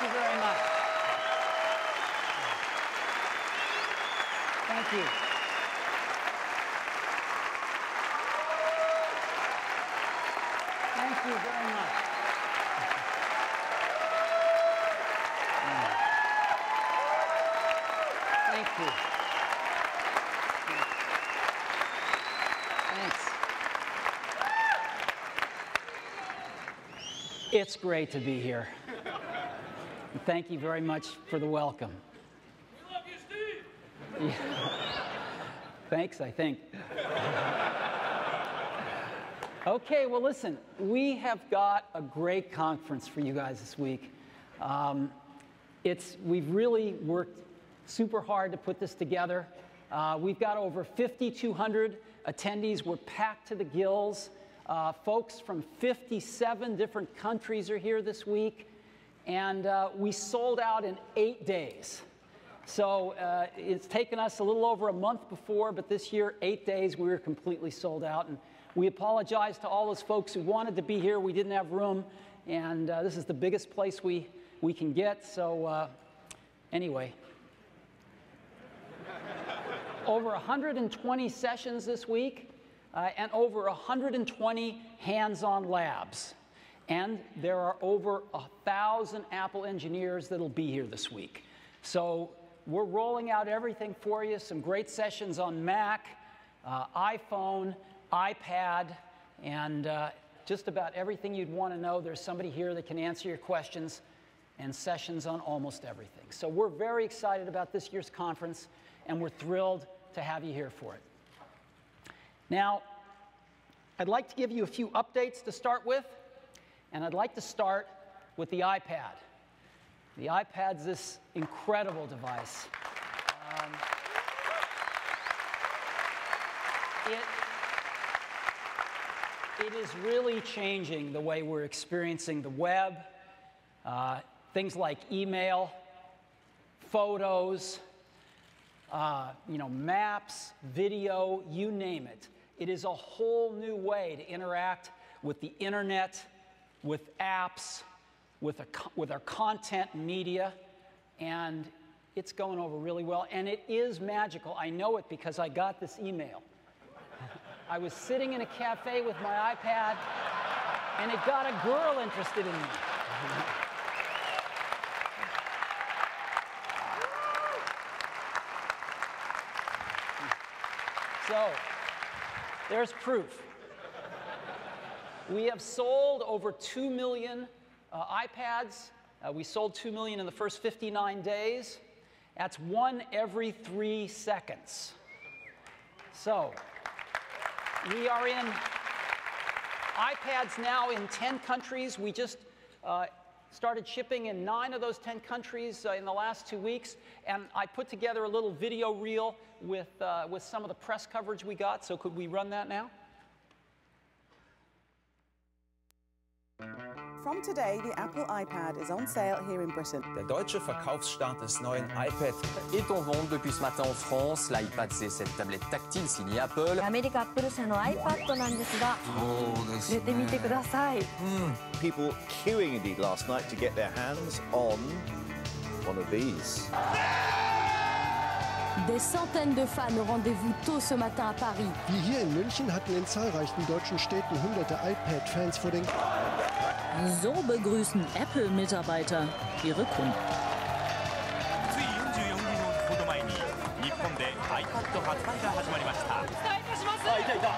you very much. Thank you. Thank you very much. Thank you. Thanks. It's great to be here. And thank you very much for the welcome. We love you, Steve. Yeah. Thanks, I think. Okay, well, listen, we have got a great conference for you guys this week. We've really worked super hard to put this together. We've got over 5,200 attendees. We're packed to the gills. Folks from 57 different countries are here this week. And we sold out in 8 days. So it's taken us a little over a month before, but this year, 8 days, we were completely sold out. And we apologize to all those folks who wanted to be here. We didn't have room, and this is the biggest place we can get. So anyway, over 120 sessions this week, and over 120 hands-on labs. And there are over 1,000 Apple engineers that'll be here this week. So we're rolling out everything for you, some great sessions on Mac, iPhone, iPad, and just about everything you'd want to know. There's somebody here that can answer your questions, and sessions on almost everything. So we're very excited about this year's conference, and we're thrilled to have you here for it. Now, I'd like to give you a few updates to start with, and I'd like to start with the iPad. The iPad's this incredible device. It is really changing the way we're experiencing the web, things like email, photos, maps, video, you name it. It is a whole new way to interact with the internet, with apps, with our content and media, and it's going over really well. And it is magical. I know it because I got this email. I was sitting in a cafe with my iPad, and it got a girl interested in me. So, there's proof. We have sold over 2 million iPads. We sold 2 million in the first 59 days. That's 1 every 3 seconds. So, we are in iPads now in 10 countries. We just started shipping in 9 of those 10 countries in the last 2 weeks. And I put together a little video reel with some of the press coverage we got. So could we run that now? From today, the Apple iPad is on sale here in Britain. Der deutsche Verkaufsstart des neuen iPad est en vente depuis ce matin en France. L'iPad, c'est cette tablette tactile signée Apple. アメリカアップル社の iPad なんですが、出てみてください。People queuing indeed last night to get their hands on one of these. Des centaines de fans au rendez-vous tôt ce matin à Paris. Wie hier in München hatten in zahlreichen deutschen Städten hunderte iPad-Fans vor den... So begrüßen Apple-Mitarbeiter ihre Kunden. つい44分ほど前に日本で iPad 発売が始まりました。お伝えいたします。いたいた。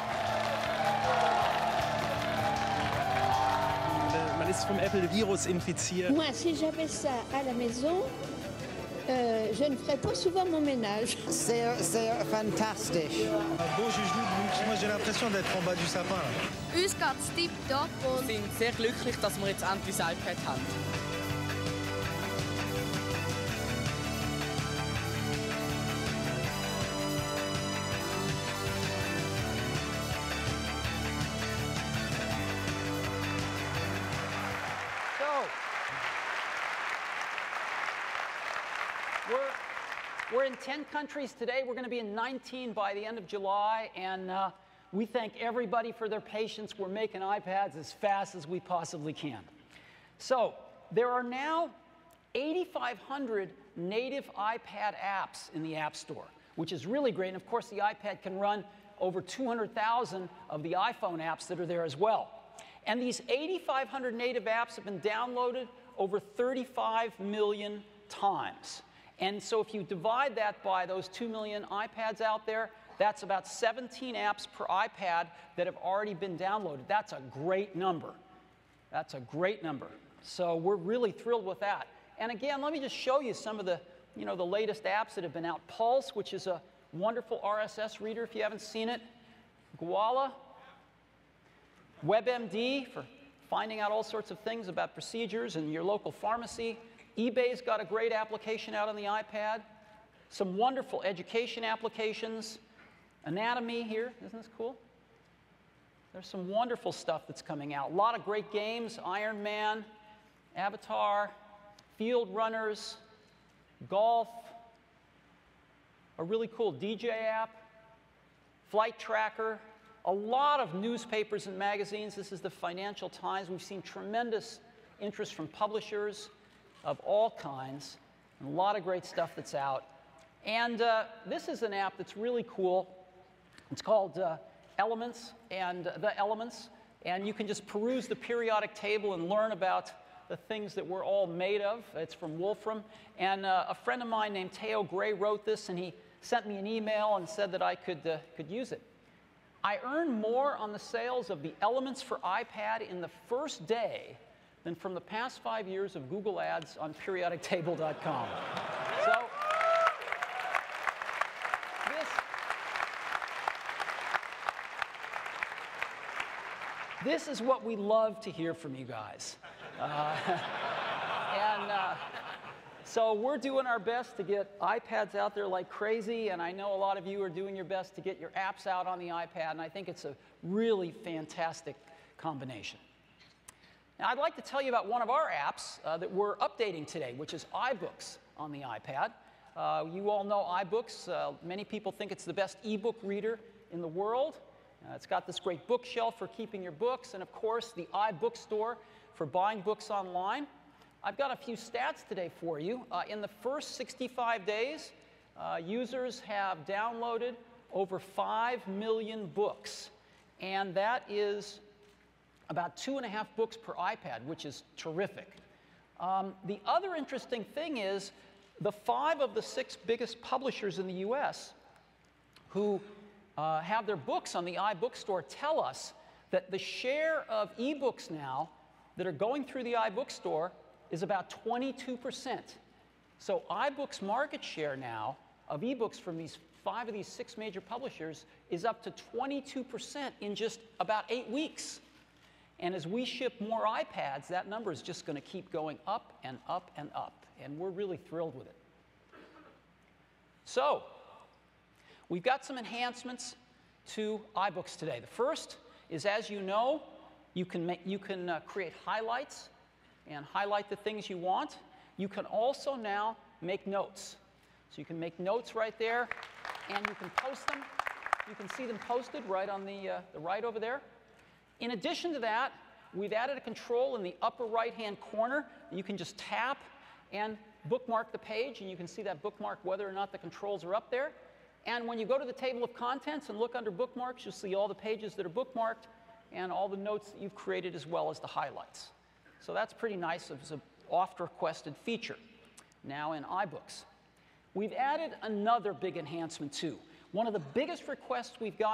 Man ist vom Apple-Virus infiziert. Moi, si j'avais ça à la maison, je ne ferais pas souvent mon ménage. C'est fantastique. Bon juge, moi j'ai l'impression d'être en bas du sapin. Uns geht's tipptopp und wir sind sehr glücklich, dass wir jetzt endlich das iPad haben. We're in 10 countries today. We're going to be in 19 by the end of July, and we thank everybody for their patience. We're making iPads as fast as we possibly can. So there are now 8,500 native iPad apps in the App Store, which is really great. And of course, the iPad can run over 200,000 of the iPhone apps that are there as well. And these 8,500 native apps have been downloaded over 35 million times. And so if you divide that by those 2 million iPads out there, that's about 17 apps per iPad that have already been downloaded. That's a great number. That's a great number. So we're really thrilled with that. And again, let me just show you some of the, the latest apps that have been out. Pulse, which is a wonderful RSS reader if you haven't seen it. Koala. WebMD for finding out all sorts of things about procedures in your local pharmacy. eBay's got a great application out on the iPad. Some wonderful education applications. Anatomy here, isn't this cool? There's some wonderful stuff that's coming out. A lot of great games, Iron Man, Avatar, Field Runners, golf, a really cool DJ app, flight tracker, a lot of newspapers and magazines. This is the Financial Times. We've seen tremendous interest from publishers of all kinds, and a lot of great stuff that's out. And this is an app that's really cool. It's called Elements, and The Elements. And you can just peruse the periodic table and learn about the things that we're all made of. It's from Wolfram. And a friend of mine named Teo Gray wrote this, and he sent me an email and said that I could use it. I earned more on the sales of the Elements for iPad in the first day than from the past 5 years of Google ads on periodictable.com. So this is what we love to hear from you guys. So we're doing our best to get iPads out there like crazy, and I know a lot of you are doing your best to get your apps out on the iPad, and I think it's a really fantastic combination. Now, I'd like to tell you about one of our apps that we're updating today, which is iBooks on the iPad. You all know iBooks. Many people think it's the best ebook reader in the world. It's got this great bookshelf for keeping your books, and of course, the iBookstore for buying books online. I've got a few stats today for you. In the first 65 days, users have downloaded over 5 million books, and that is about 2.5 books per iPad, which is terrific. The other interesting thing is the 5 of the 6 biggest publishers in the US who have their books on the iBookstore tell us that the share of ebooks now that are going through the iBookstore is about 22%. So iBooks' market share now of ebooks from these 5 of these 6 major publishers is up to 22% in just about 8 weeks. And as we ship more iPads, that number is just going to keep going up and up and up. And we're really thrilled with it. So we've got some enhancements to iBooks today. The first is, as you know, you can create highlights and highlight the things you want. You can also now make notes. So you can make notes right there, and you can post them. You can see them posted right on the right over there. In addition to that, we've added a control in the upper right-hand corner. You can just tap and bookmark the page, and you can see that bookmark whether or not the controls are up there. And when you go to the table of contents and look under bookmarks, you'll see all the pages that are bookmarked and all the notes that you've created as well as the highlights. So that's pretty nice. It's an oft-requested feature now in iBooks. We've added another big enhancement, too. One of the biggest requests we've gotten